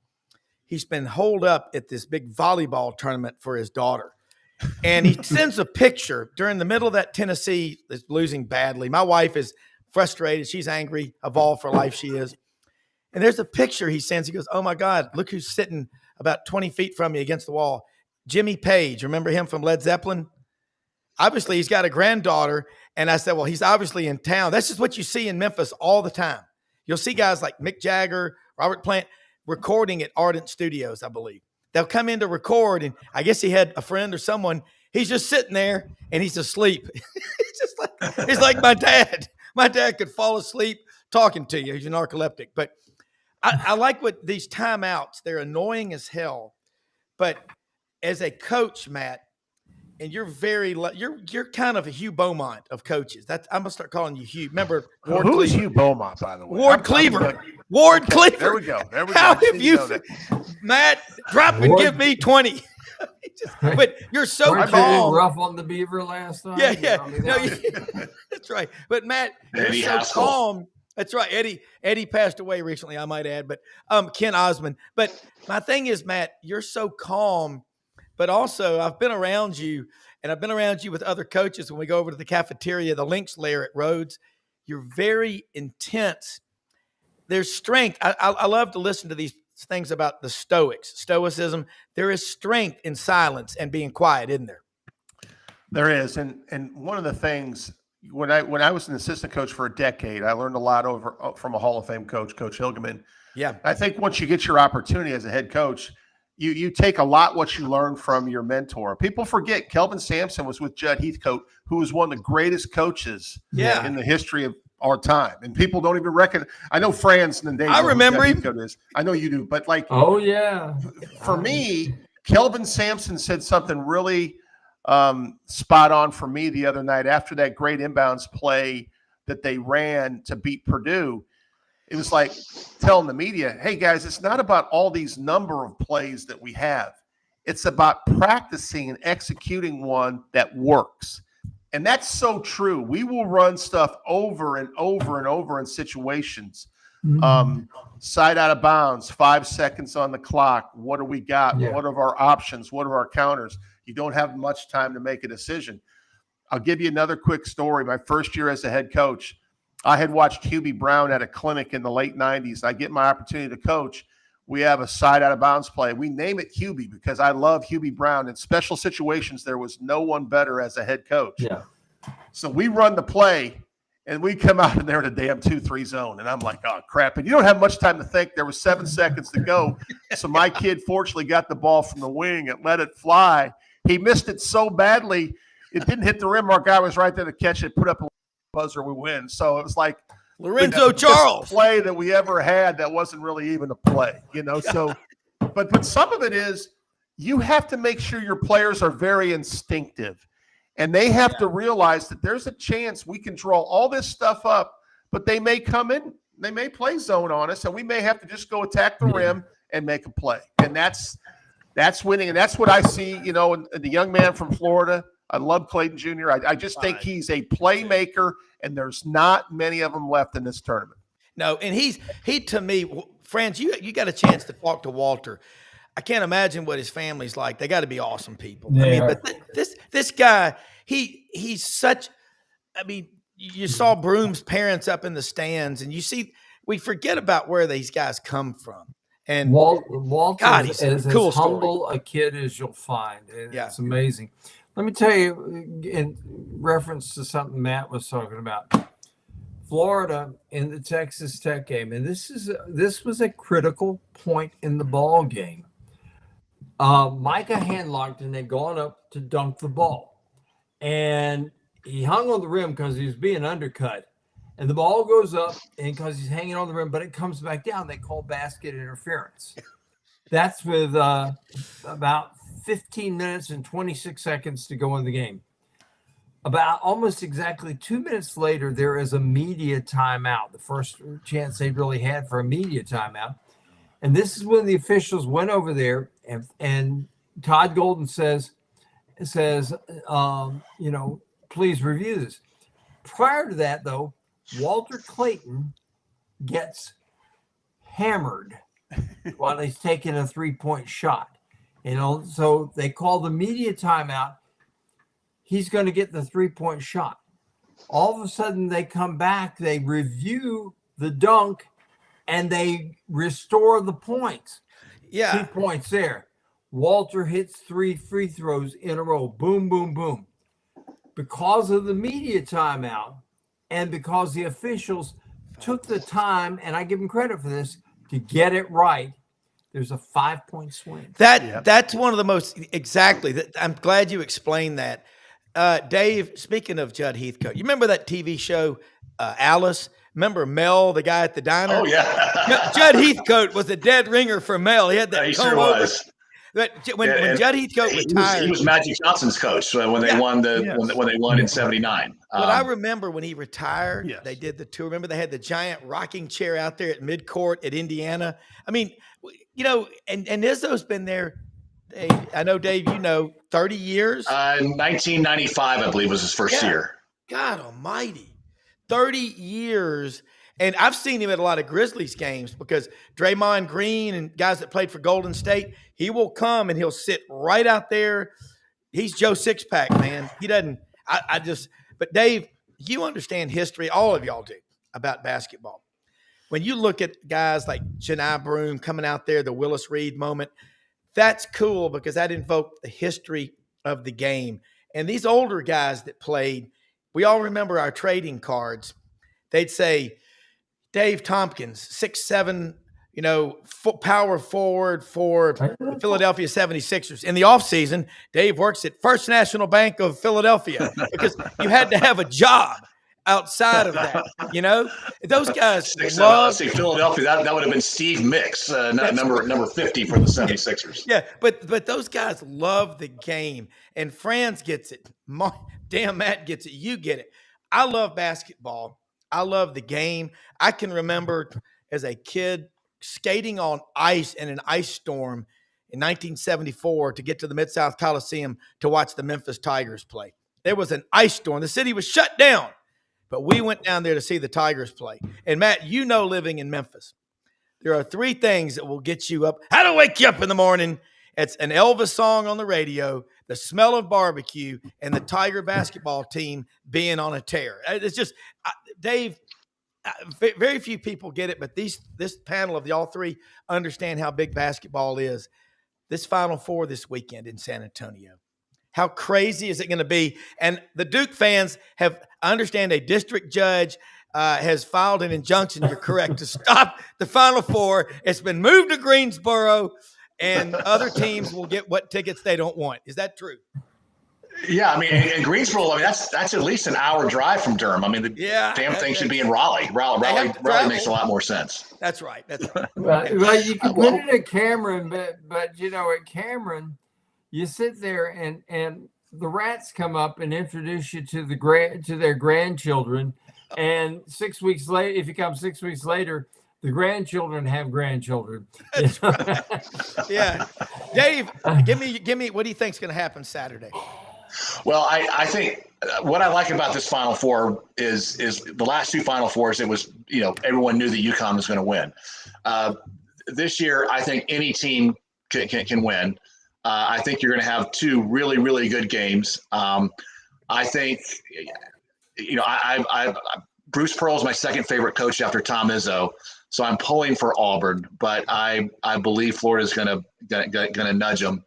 He's been holed up at this big volleyball tournament for his daughter. And he sends a picture during the middle of that. Tennessee is losing badly. My wife is frustrated. She's angry, evolved for life she is. And there's a picture he sends. He goes, oh my God, look who's sitting about 20 feet from me against the wall. Jimmy Page. Remember him from Led Zeppelin? Obviously, he's got a granddaughter. And I said, well, he's obviously in town. That's just what you see in Memphis all the time. You'll see guys like Mick Jagger, Robert Plant, recording at Ardent Studios, I believe. They'll come in to record, and I guess he had a friend or someone. He's just sitting there, and he's asleep. He's like my dad. My dad could fall asleep talking to you. He's a narcoleptic. But I like what these timeouts, they're annoying as hell. But as a coach, Matt, and you're you're kind of a Hugh Beaumont of coaches. I'm gonna start calling you Hugh. Remember Ward Who Cleaver? Is Hugh Beaumont, by the way? Ward Cleaver. Ward Cleaver. There we go. How have you, Matt? Drop and give me 20. But you're so calm. Rough on the Beaver last time. Yeah. That's right. But Matt, Eddie you're so calm. That's right. Eddie passed away recently, I might add. But Ken Osmond. But my thing is, Matt, you're so calm. But also, I've been around you, and I've been around you with other coaches when we go over to the cafeteria, the Lynx lair at Rhodes. You're very intense. There's strength. I love to listen to these things about the stoicism. There is strength in silence and being quiet, isn't there? There is. And one of the things, when I was an assistant coach for a decade, I learned a lot from a Hall of Fame coach, Coach Hilgeman. Yeah. I think once you get your opportunity as a head coach, you take a lot what you learn from your mentor. People forget Kelvin Sampson was with Judd Heathcote, who was one of the greatest coaches in the history of our time. And people don't even reckon. I know Franz and Dave. I remember him. I know you do, but oh yeah. For me, Kelvin Sampson said something really spot on for me the other night after that great inbounds play that they ran to beat Purdue. It was like telling the media, hey, guys, it's not about all these number of plays that we have. It's about practicing and executing one that works. And that's so true. We will run stuff over and over and over in situations. Side out of bounds, 5 seconds on the clock. What do we got? Yeah. What are our options? What are our counters? You don't have much time to make a decision. I'll give you another quick story. My first year as a head coach, I had watched Hubie Brown at a clinic in the late 90s. I get my opportunity to coach. We have a side out of bounds play. We name it Hubie because I love Hubie Brown. In special situations, there was no one better as a head coach. Yeah. So we run the play, and we come out in there in a damn 2-3 zone. And I'm like, oh, crap. And you don't have much time to think. There was 7 seconds to go. So my kid fortunately got the ball from the wing and let it fly. He missed it so badly, it didn't hit the rim. Our guy was right there to catch it, put up a buzzer, we win. So it was like Lorenzo Charles play that we ever had that wasn't really even a play, So, but some of it is you have to make sure your players are very instinctive, and they have to realize that there's a chance we can draw all this stuff up, but they may come in, they may play zone on us, and we may have to just go attack the rim and make a play, and that's winning, and that's what I see. In the young man from Florida. I love Clayton Jr. I just think he's a playmaker, and there's not many of them left in this tournament. No, and he to me, Franz, you got a chance to talk to Walter. I can't imagine what his family's like. They got to be awesome people. Yeah. I mean, but this guy, he's such. I mean, you saw Broom's parents up in the stands, and we forget about where these guys come from. And Walter is as humble a kid as you'll find. It's amazing. Let me tell you, in reference to something Matt was talking about, Florida in the Texas Tech game, and this was a critical point in the ball game. Micah Handlockton had gone up to dunk the ball, and he hung on the rim because he was being undercut. And the ball goes up, and because he's hanging on the rim, but it comes back down. They call basket interference. That's with about 15 minutes and 26 seconds to go in the game. About almost exactly 2 minutes later, there is a media timeout, the first chance they really had for a media timeout. And this is when the officials went over there, and Todd Golden says, please review this. Prior to that, though, Walter Clayton gets hammered while he's taking a 3-point shot. So they call the media timeout. He's going to get the 3-point shot. All of a sudden, they come back, they review the dunk, and they restore the points. Yeah. 2 points there. Walter hits 3 free throws in a row. Boom, boom, boom. Because of the media timeout and because the officials took the time, and I give them credit for this, to get it right, there's a 5-point swing. That's one of the most exactly. I'm glad you explained that. Dave, speaking of Judd Heathcote, you remember that TV show, Alice? Remember Mel, the guy at the diner? Oh, yeah. Judd Heathcote was a dead ringer for Mel. He had that he comb sure over. was. But when Judd Heathcote retired, he was Magic Johnson's coach when they won when they won in '79. But I remember when he retired, Yes. they did the tour. Remember they had the giant rocking chair out there at midcourt at Indiana. I mean, and Izzo's been there. Dave, I know, Dave, 30 years. 1995, I believe, was his first year. God almighty, 30 years. And I've seen him at a lot of Grizzlies games because Draymond Green and guys that played for Golden State, he will come and he'll sit right out there. He's Joe Sixpack, man. He doesn't, but Dave, you understand history, all of y'all do, about basketball. When you look at guys like Janai Broome coming out there, the Willis Reed moment, that's cool because that invoked the history of the game. And these older guys that played, we all remember our trading cards. They'd say, Dave Tompkins, 6'7", power forward for the Philadelphia 76ers. In the offseason, Dave works at First National Bank of Philadelphia because you had to have a job outside of that, Those guys love Philadelphia. That would have been Steve Mix, number 50 for the 76ers. Yeah, but those guys love the game, and Franz gets it. Damn, Matt gets it. You get it. I love basketball. I love the game. I can remember as a kid skating on ice in an ice storm in 1974 to get to the Mid-South Coliseum to watch the Memphis Tigers play. There was an ice storm. The city was shut down, but we went down there to see the Tigers play. And Matt, living in Memphis, there are 3 things that will get you up. How to wake you up in the morning. It's an Elvis song on the radio, the smell of barbecue, and the Tiger basketball team being on a tear. It's just, Dave, very few people get it, but this panel of y'all 3 understand how big basketball is. This Final Four this weekend in San Antonio. How crazy is it going to be? And the Duke fans I understand a district judge has filed an injunction, you're correct, to stop the Final Four. It's been moved to Greensboro, and other teams will get what tickets they don't want. Is that true? Yeah, I mean, in Greensboro, that's at least an hour drive from Durham. I mean, the damn thing should be in Raleigh. Raleigh makes a lot more sense. That's right. Well, you can put it at Cameron, but at Cameron, you sit there and the rats come up and introduce you to their grandchildren, and 6 weeks later, if you come 6 weeks later, the grandchildren have grandchildren. That's right. Yeah, Dave, give me. What do you think's going to happen Saturday? Well, I think what I like about this Final Four is the last 2 Final Fours. It was everyone knew that UConn was going to win. This year, I think any team can win. I think you're going to have 2 really, really good games. I think Bruce Pearl is my second favorite coach after Tom Izzo. So I'm pulling for Auburn, but I believe Florida's going to nudge them,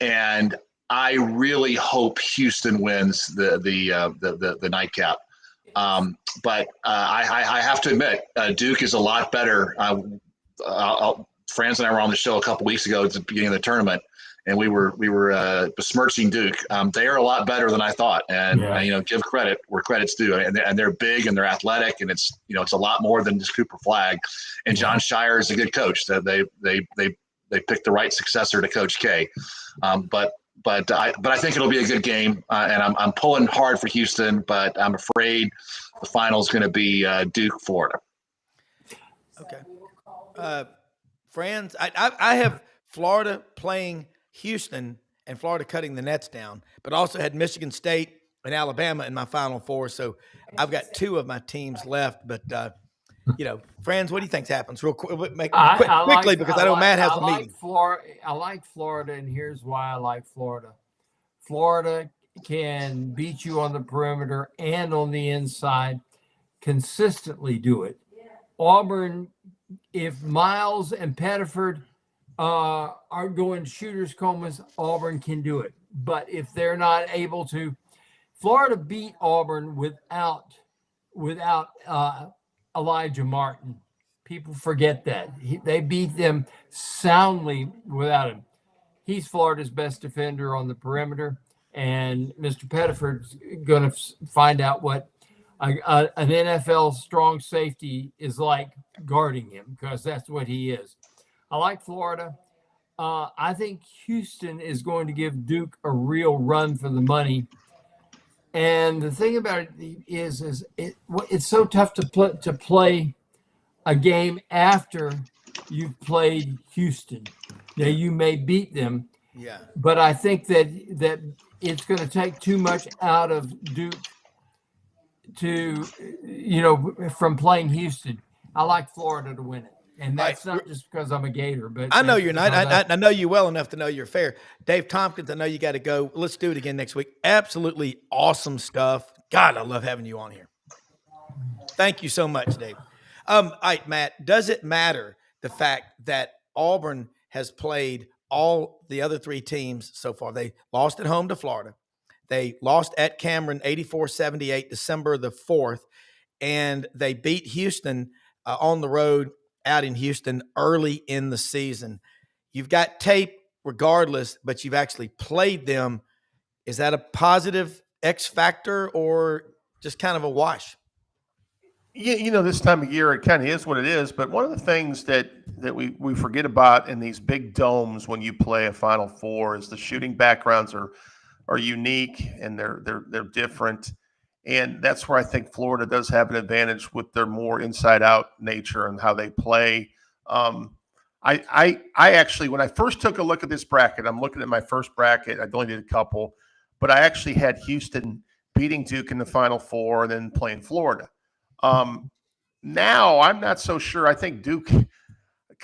and I really hope Houston wins the nightcap. But I have to admit, Duke is a lot better. Franz and I were on the show a couple weeks ago at the beginning of the tournament, and we were besmirching Duke. They are a lot better than I thought, and give credit where credit's due. And they're big and they're athletic, and it's a lot more than just Cooper Flag. And John Shire is a good coach. That they picked the right successor to Coach K. But I think it'll be a good game, and I'm pulling hard for Houston, but I'm afraid the final is going to be Duke, Florida. Okay, friends, I have Florida playing Houston and Florida cutting the nets down, but also had Michigan State and Alabama in my Final Four. So I've got two of my teams left, but. Friends, what do you think happens? Real quick, quickly, because I know Matt has a meeting. I like Florida, and here's why I like Florida. Florida can beat you on the perimeter and on the inside, consistently do it. Auburn, if Miles and Pettiford are going shooters comas, Auburn can do it. But if they're not able to, Florida beat Auburn without Elijah Martin. People forget that. They beat them soundly without him. He's Florida's best defender on the perimeter, and Mr. Pettiford's going to find out what an NFL strong safety is like guarding him, because that's what he is. I like Florida. I think Houston is going to give Duke a real run for the money. And the thing about it is it's so tough to play a game after you've played Houston. Now, you may beat them, but I think that it's going to take too much out of Duke to, from playing Houston. I like Florida to win it. And that's not just because I'm a Gator, but I know you're not. I know you well enough to know you're fair. Dave Tompkins, I know you got to go. Let's do it again next week. Absolutely awesome stuff. God, I love having you on here. Thank you so much, Dave. All right, Matt, does it matter the fact that Auburn has played all the other three teams so far? They lost at home to Florida. They lost at Cameron 84-78, December the 4th, and they beat Houston on the road out in Houston early in the season. You've got tape regardless, but you've actually played them. Is that a positive X factor or just kind of a wash? This time of year, it kind of is what it is. But one of the things that we forget about in these big domes when you play a Final Four is the shooting backgrounds are unique and they're different. And that's where I think Florida does have an advantage with their more inside-out nature and how they play. I actually, when I first took a look at this bracket, I'm looking at my first bracket. I only did a couple, but I actually had Houston beating Duke in the Final Four and then playing Florida. Now I'm not so sure. I think Duke, kind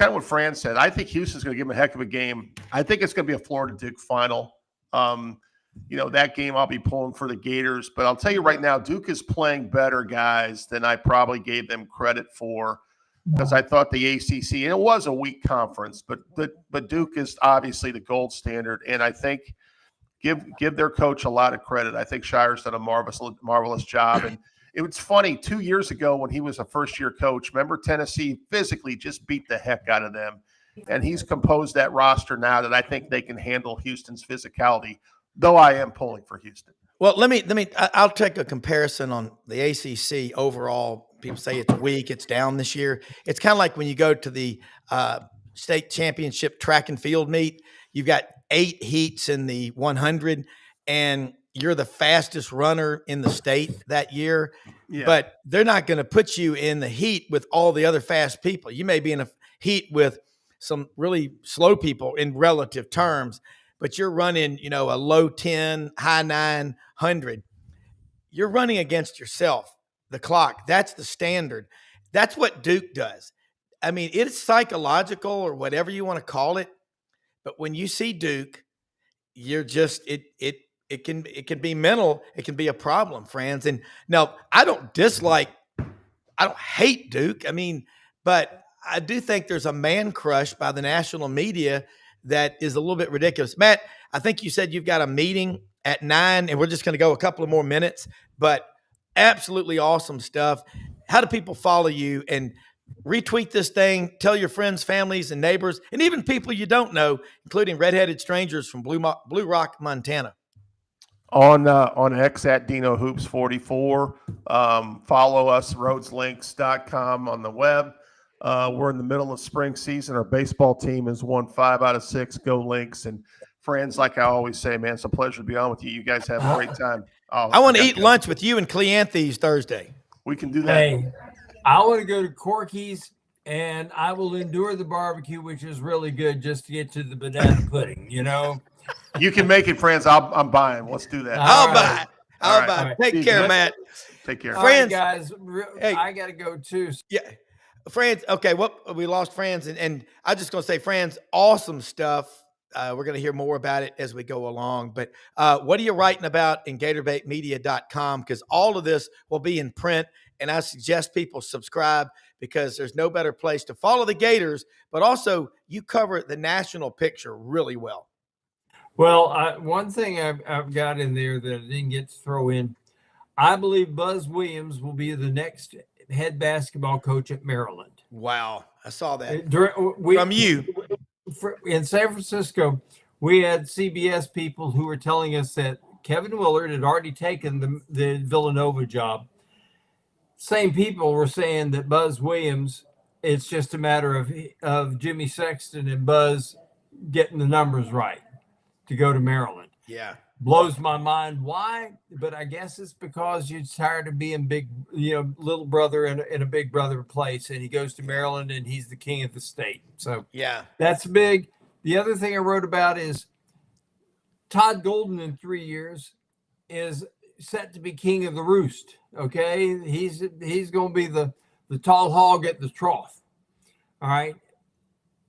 of what Fran said, I think Houston's going to give them a heck of a game. I think it's going to be a Florida-Duke final. That game I'll be pulling for the Gators. But I'll tell you right now, Duke is playing better guys than I probably gave them credit for, because I thought the ACC, and it was a weak conference, but Duke is obviously the gold standard. And I think give their coach a lot of credit. I think Shire's done a marvelous job. And it was funny, 2 years ago when he was a first-year coach, remember Tennessee physically just beat the heck out of them. And he's composed that roster now that I think they can handle Houston's physicality, though I am pulling for Houston. Well, I'll take a comparison on the ACC overall. People say it's weak, it's down this year. It's kind of like when you go to the state championship track and field meet, you've got 8 heats in the 100, and you're the fastest runner in the state that year, but they're not going to put you in the heat with all the other fast people. You may be in a heat with some really slow people in relative terms, but you're running, a low 10, high 900. You're running against yourself, the clock. That's the standard. That's what Duke does. I mean, it's psychological or whatever you want to call it, but when you see Duke, you're just it can be mental. It can be a problem, friends. And now I don't hate Duke. But I do think there's a man crush by the national media that is a little bit ridiculous. Matt, I think you said you've got a meeting at 9, and we're just going to go a couple of more minutes, but absolutely awesome stuff. How do people follow you? And retweet this thing, tell your friends, families, and neighbors, and even people you don't know, including redheaded strangers from Blue Rock, Montana. On X at Dino Hoops 44. Follow us, roadslinks.com on the web. We're in the middle of spring season. Our baseball team has won 5 out of 6. Go Lynx. And friends, like I always say, man, it's a pleasure to be on with you. You guys have a great time. I want to eat lunch with you and Cleanthes Thursday. We can do that. Hey, I want to go to Corky's, and I will endure the barbecue, which is really good, just to get to the banana pudding, you know? You can make it, friends. I'm buying. Let's do that. I'll buy. I'll buy. Right. Take care, Matt. Take care. Friends, right, guys, hey, I got to go too. Yeah. Franz, okay, we lost Franz, and I'm just going to say, Franz, awesome stuff. We're going to hear more about it as we go along. But what are you writing about in GatorbaitMedia.com? Because all of this will be in print, and I suggest people subscribe because there's no better place to follow the Gators, but also you cover the national picture really well. Well, one thing I've got in there that I didn't get to throw in, I believe Buzz Williams will be the next head basketball coach at Maryland. Wow. I saw that from you. In San Francisco, we had CBS people who were telling us that Kevin Willard had already taken the Villanova job. Same people were saying that Buzz Williams, it's just a matter of Jimmy Sexton and Buzz getting the numbers right to go to Maryland. Yeah. Blows my mind. Why? But I guess it's because you're tired of being big, little brother in a big brother place. And he goes to Maryland and he's the king of the state. So yeah, that's big. The other thing I wrote about is Todd Golden in 3 years is set to be king of the roost. Okay. He's going to be the tall hog at the trough. All right.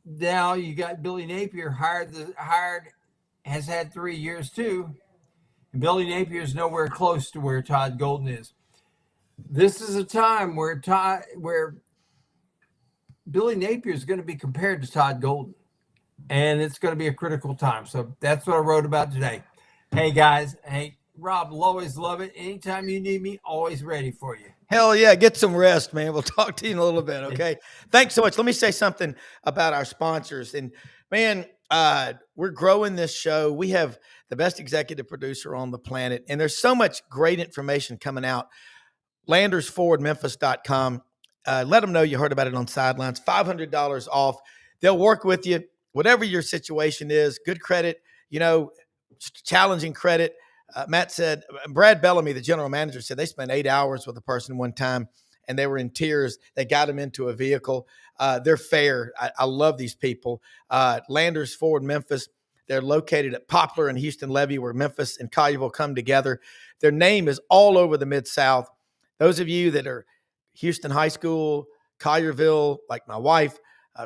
Now you got Billy Napier has had 3 years too. And Billy Napier is nowhere close to where Todd Golden is. This is a time where Billy Napier is going to be compared to Todd Golden, and it's going to be a critical time. So that's what I wrote about today. Hey guys, Rob, will always love it. Anytime you need me, always ready for you. Hell yeah, get some rest, man. We'll talk to you in a little bit, okay? Thanks so much. Let me say something about our sponsors. And man, we're growing this show. We have the best executive producer on the planet, and there's so much great information coming out. LandersForwardMemphis.com. Let them know you heard about it on Sidelines. $500 off. They'll work with you, whatever your situation is. Good credit, challenging credit. Matt said, Brad Bellamy, the general manager, said they spent 8 hours with a person one time and they were in tears. They got him into a vehicle. They're fair. I love these people. Landers Forward Memphis. They're located at Poplar and Houston Levee, where Memphis and Collierville come together. Their name is all over the Mid-South. Those of you that are Houston High School, Collierville, like my wife,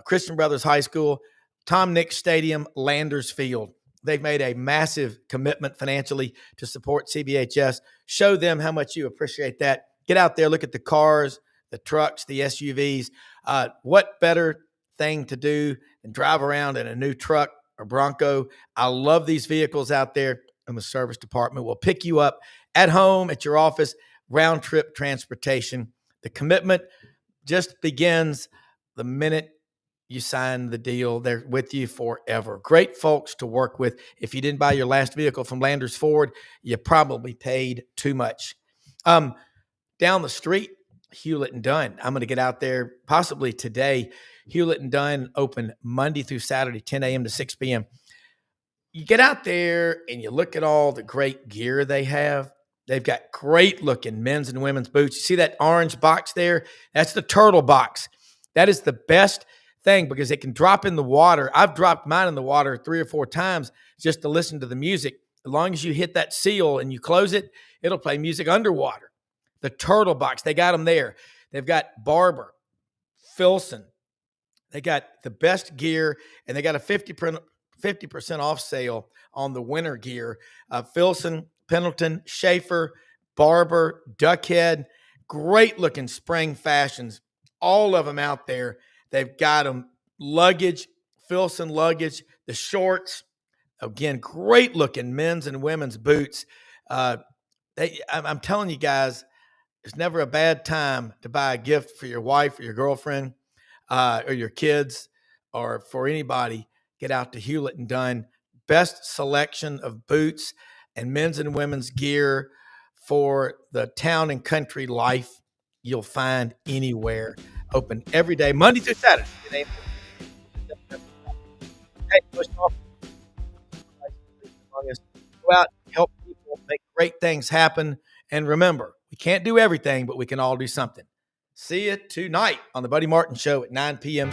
Christian Brothers High School, Tom Nix Stadium, Landers Field. They've made a massive commitment financially to support CBHS. Show them how much you appreciate that. Get out there, look at the cars, the trucks, the SUVs. What better thing to do than drive around in a new truck or Bronco? I love these vehicles out there, and the service department will pick you up at home, at your office, round trip transportation. The commitment just begins the minute you sign the deal. They're with you forever. Great folks to work with. If you didn't buy your last vehicle from Landers Ford, you probably paid too much. Down the street, Hewlett and Dunn. I'm going to get out there possibly today. Hewlett and Dunn open Monday through Saturday, 10 a.m. to 6 p.m. You get out there and you look at all the great gear they have. They've got great looking men's and women's boots. You see that orange box there? That's the turtle box. That is the best thing because it can drop in the water. I've dropped mine in the water 3 or 4 times just to listen to the music. As long as you hit that seal and you close it, it'll play music underwater. The turtle box, they got them there. They've got Barber, Filson. They got the best gear, and they got a 50% off sale on the winter gear. Filson, Pendleton, Schaefer, Barber, Duckhead, great looking spring fashions. All of them out there. They've got them luggage, Filson luggage, the shorts. Again, great looking men's and women's boots. I'm telling you guys, it's never a bad time to buy a gift for your wife or your girlfriend. or your kids, or for anybody, get out to Hewlett and Dunn. Best selection of boots and men's and women's gear for the town and country life you'll find anywhere. Open every day, Monday through Saturday. Hey, push off. Go out, help people, make great things happen. And remember, we can't do everything, but we can all do something. See you tonight on the Buddy Martin Show at 9 p.m.